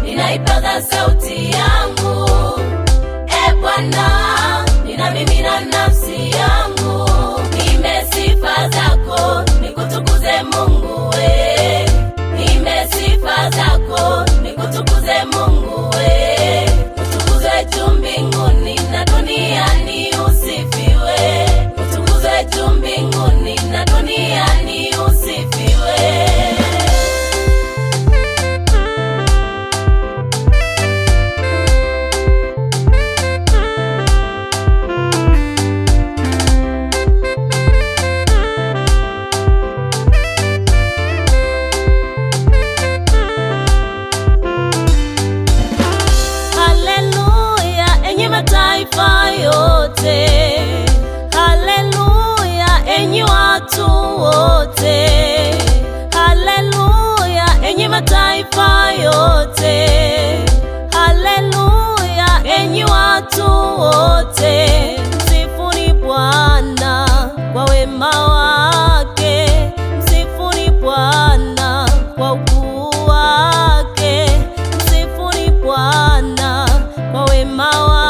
ninaipaza sauti yangu. E Bwana, ninamimina nafsi yangu, nime sifa zako, nikutukuze Mungu we. Nime sifa zako, nikutukuze Mungu we. Utukuzwe juu mbinguni na duniani usifiwe. Utukuzwe juu mbinguni na duniani usifiwe. Mataifa yote, haleluya, enyi watu wote, haleluya, enyi mataifa yote, haleluya, enyi watu wote. Msifuni Bwana kwa wema wake, msifuni Bwana kwa ukuu wake, msifuni Bwana kwa wema wake.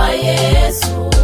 Yesu